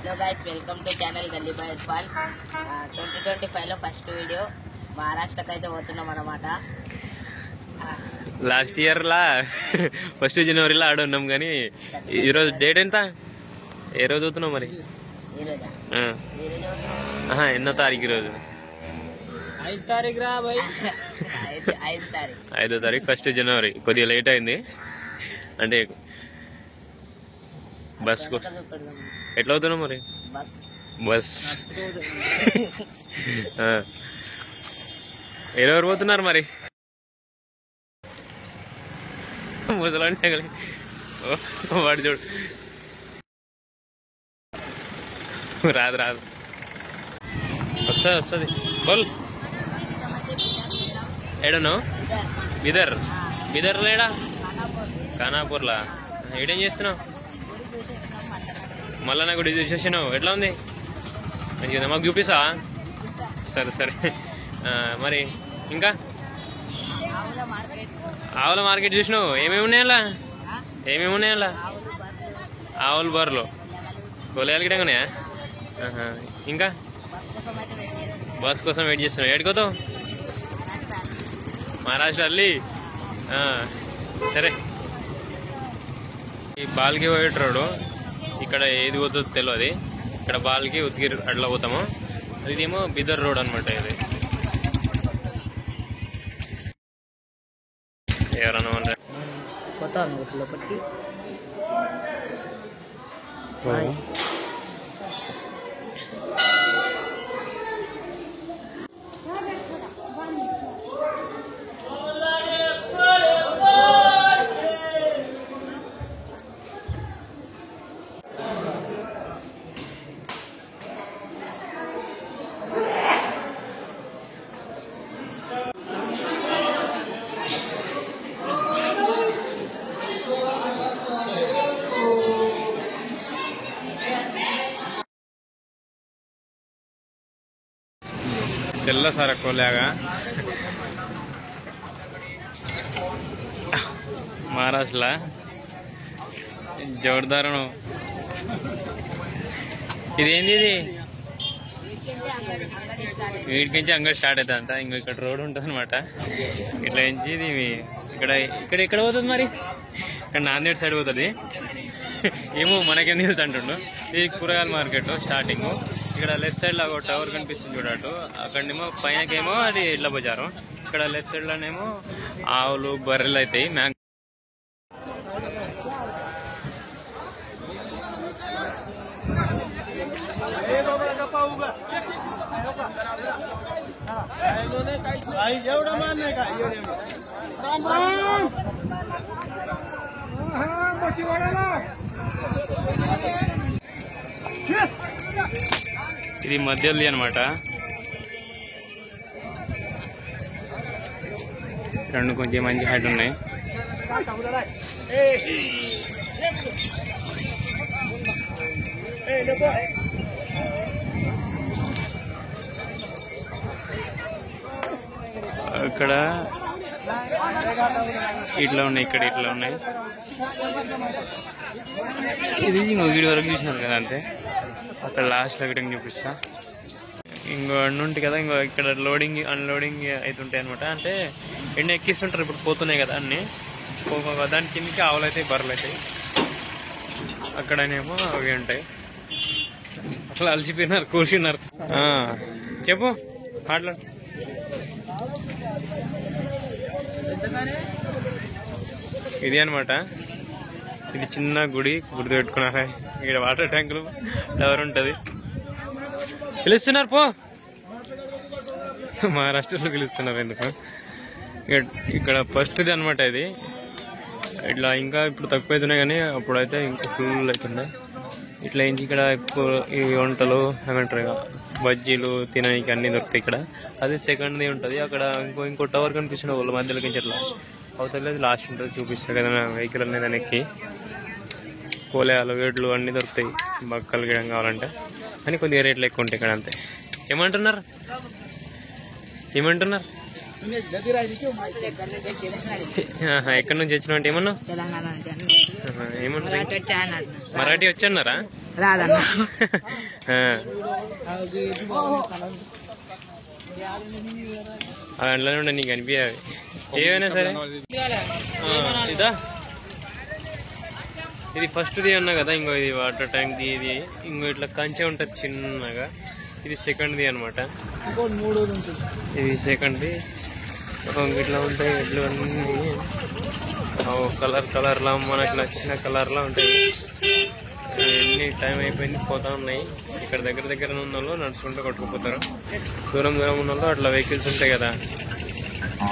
Hello guys, welcome to channel గల్లీ bye Irfan. 2025లో first video మహారాష్ట్రకి అయితే పోతున్నాం అన్నమాట. లాస్ట్ ఇయర్ లా 1 జనవరిలో ఆడున్నాం కానీ ఈరోజు డేట్ ఎంత? ఏ రోజు అవుతున్నాం మరి? ఎన్నో తారీఖు రోజు? 5 తారీఖు రా బాయ్. 5వ తారీఖు 1 జనవరి. కొద్దిగా లేట్ అయింది అంటే బస్ ఎట్లా అవుతున్నాం మరి? బస్ ఎవరు పోతున్నారు మరి? ముసలాంటి వాడు చూడు, రాదు రాదు వస్తుంది బోల్. ఏడను బిదర్ లేడా? ఖానాపూర్లా. ఏడేం చేస్తున్నావు? మళ్ళా నాకు చూసేసినావు. ఎట్లా ఉంది? మంచిగా మాకు చూపిస్తా? సరే సరే. మరి ఇంకా ఆవుల మార్కెట్ చూసినావు? ఏమేమి ఉన్నాయా? ఆవులు బర్రెలు కోలేయాలి గిటంగానే. ఇంకా బస్ కోసం వెయిట్ చేస్తున్నావు. ఏడుకోతావు? మహారాష్ట్ర అల్లి. సరే, ఈ బాల్కి పోయేటోడు ఇక్కడ ఏది పోతుందో తెలియదు. ఇక్కడ బాల్కి ఉద్గిర్ అట్లా పోతాము. ఇదేమో బిదర్ రోడ్ అనమాట. ఇది ఎవరన్నా తెల్ల సరకోలాగా మహారాష్ట్రలో జోర్దారు. ఇదేంది? ఇది వీటికి నుంచి అంగడి స్టార్ట్ అవుతుంది అంట. ఇంకో ఇక్కడ రోడ్ ఉంటుంది అనమాట. ఇట్లా నుంచి ఇది ఇక్కడ పోతుంది మరి. ఇక్కడ నాందేడ్ సైడ్ పోతుంది ఏమో, మనకేం తెలుసు అంటుండు. ఇది కూరగాయల మార్కెట్ స్టార్టింగ్. ఇక్కడ లెఫ్ట్ సైడ్ లాగా టవర్ కనిపిస్తుంది చూడటు. అక్కడనేమో పైనకేమో అది ఇళ్ళ బజారు. ఇక్కడ లెఫ్ట్ సైడ్ లోనేమో ఆవులు బర్రెలు అవుతాయి. ఇది మధ్యలో అనమాట. రెండు కొంచెం మంచి హైట్ ఉన్నాయి. అక్కడ ఇట్లా ఉన్నాయి, ఇక్కడ ఇట్లా ఉన్నాయి. ఇది వీడి వరకు చూసినారు కదా అంతే. అక్కడ లాస్ట్ లో చూపిస్తా. ఇంకో అన్నుంటి కదా, ఇంకో ఇక్కడ లోడింగ్ అన్లోడింగ్ అవుతుంటాయి అనమాట. అంటే ఎండ ఎక్కిస్తుంటారు. ఇప్పుడు పోతున్నాయి కదా అన్ని. దాని కిందకి ఆవులు అవుతాయి, బర్రెలు అవుతాయి. అక్కడనేమో అవి ఉంటాయి. అసలు అలసిపోయినారు, కూర్చున్నారు. చెప్పు, మాట్లాడు. ఇది అనమాట. ఇది చిన్న గుడి, గుర్తు పెట్టుకున్నారా? ఇక్కడ వాటర్ ట్యాంకులు, టవర్ ఉంటుంది. పిలుస్తున్నారు పో. మహారాష్ట్రలో పిలుస్తున్నారు ఎందుకు? ఇక్కడ ఫస్ట్ది అనమాట ఇది. ఇట్లా ఇంకా ఇప్పుడు తక్కువ అవుతున్నాయి కానీ అప్పుడైతే ఇంకా ఫుల్ అవుతున్నాయి. ఇట్లా ఇక్కడ ఈ వంటలు ఏమంటారు, బజ్జీలు తినడానికి అన్ని దొరుకుతాయి ఇక్కడ. అది సెకండ్ది ఉంటుంది. అక్కడ ఇంకో టవర్ కనిపిస్తుంది వాళ్ళ మధ్యలోకి. ఇట్లా అవుతలేదు, లాస్ట్ ఉంటుంది. చూపిస్తారు కదా వెహికల్ అనేది ఎక్కి. కోలేయాలు, వేడ్లు అన్నీ దొరుకుతాయి బక్కలు గిడం కావాలంటే. అని కొద్దిగా రేట్లు ఎక్కువ ఉంటాయి ఇక్కడ అంతే. ఏమంటున్నారు? ఎక్కడి నుంచి వచ్చినావు అంటే ఏమన్నా? ఏమన్నా మరాఠీ వచ్చన్నారా? రాదన్న అందులోనే ఉండే నీకు అనిపించాలి ఏమైనా సరే. ఇదా ఇది ఫస్ట్ది అన్నా కదా, ఇంకో ఇది వాటర్ ట్యాంక్ది, ఇది ఇంకో ఇట్లా కంచె ఉంటుంది చిన్నగా, ఇది సెకండ్ది అనమాట. ఇది సెకండ్ది. ఇట్లా ఉంటాయి ఎడ్లు అన్నీ కలర్లా మనకు నచ్చిన కలర్లా ఉంటాయి. ఎన్ని టైం అయిపోయింది పోతా ఉన్నాయి. ఇక్కడ దగ్గర ఉన్న వాళ్ళు నడుచుకుంటూ కొట్టుకుపోతారు. దూరం ఉన్న వాళ్ళు అట్లా వెహికల్స్ ఉంటాయి కదా,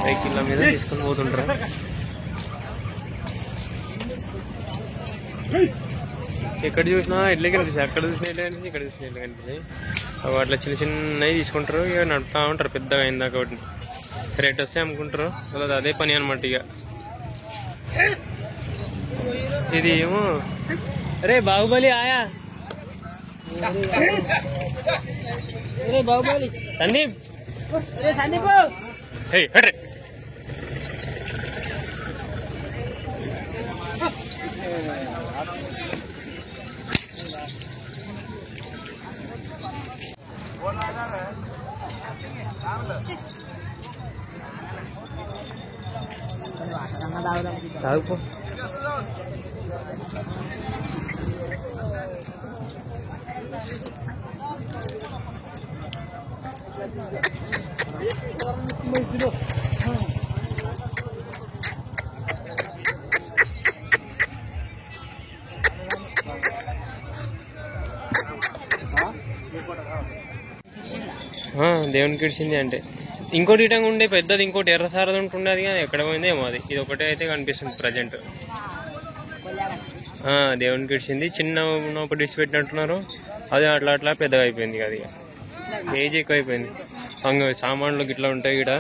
వెహికల్ మీద తీసుకొని పోతుంటారు. ఎక్కడ చూసినా ఇట్లే కనిపిస్తాయి, అక్కడ చూసినా ఇట్లా కనిపిస్తాయి, ఇక్కడ చూసినా ఇట్లా కనిపిస్తాయి. అట్లా చిన్నవి తీసుకుంటారు, ఇక నడుపుతా ఉంటారు పెద్దగా అయిందా కాబట్టి. రేట్ వస్తే అమ్ముకుంటారు, అలా అదే పని అనమాట. ఇక ఇది ఏమో అరే బాహుబలి ఆయా, అరే బాహుబలి సందీప్, సందీప్ హే తాగుపో. దేవునికి ఇడిచింది అంటే ఇంకోటి ఇటంగా ఉండే పెద్దది, ఇంకోటి ఎర్ర సారది ఉంటుండే, అది ఎక్కడ పోయిందేమో అది. ఇది ఒకటే అయితే కనిపిస్తుంది ప్రజెంట్. దేవునికి ఇడిచింది. చిన్న ఒకటి ఇడిచి పెట్టినట్టున్నారు, అది అట్లా పెద్దగా అయిపోయింది. అది కేజీ ఎక్కువ అయిపోయింది. సామాన్లు గిట్లా ఉంటాయి, ఇక్కడ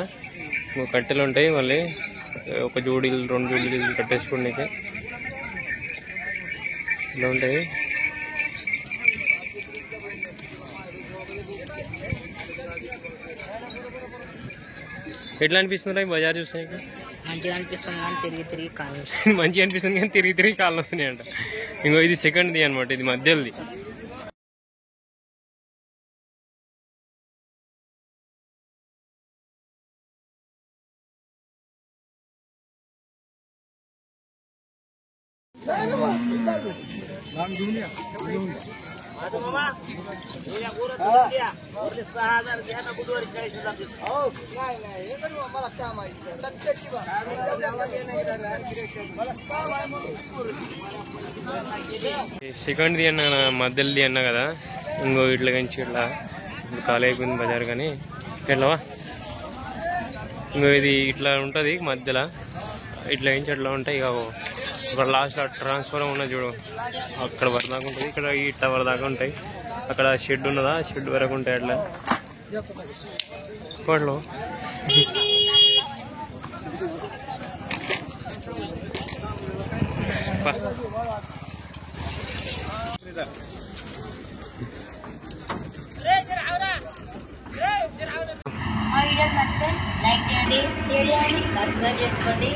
కట్టెలు ఉంటాయి, మళ్ళీ ఒక జోడీలు 2 జోడీలు కట్టేసుకోండికి ఇలా ఉంటాయి. ఎట్లా అనిపిస్తుంది బజార్ చూసాక? మంచిగా అనిపిస్తుంది కానీ తిరిగి కాళ్ళు మంచిగా అనిపిస్తుంది కానీ తిరిగి కాళ్ళు వస్తున్నాయంట. ఇంకో ఇది సెకండ్ది అనమాట, ఇది మధ్యలోది. సెకండ్ది అన్నా, మధ్యలోది అన్నా కదా. ఇంకో ఇట్లా కంచి ఇట్లా ఖాళీ అయిపోయింది బజార్. కానీ ఎట్లవా ఇంకో ఇది ఇట్లా ఉంటుంది మధ్యలో, ఇట్లా కంచి అట్లా ఉంటాయి. ఇక ఇక్కడ లాస్ట్ ట్రాన్స్ఫార్మర్ ఉన్నది చూడు, అక్కడ వరకు దాకా ఉంటుంది. ఇక్కడ ఈ టవర్ దాకా ఉంటాయి. అక్కడ షెడ్ ఉన్నదా, షెడ్ వరకు ఉంటాయి. అట్లా కోట్లో మా వీడియోస్ నచ్చితే లైక్ చేయండి, షేర్ చేయండి, సబ్స్క్రైబ్ చేసుకోండి.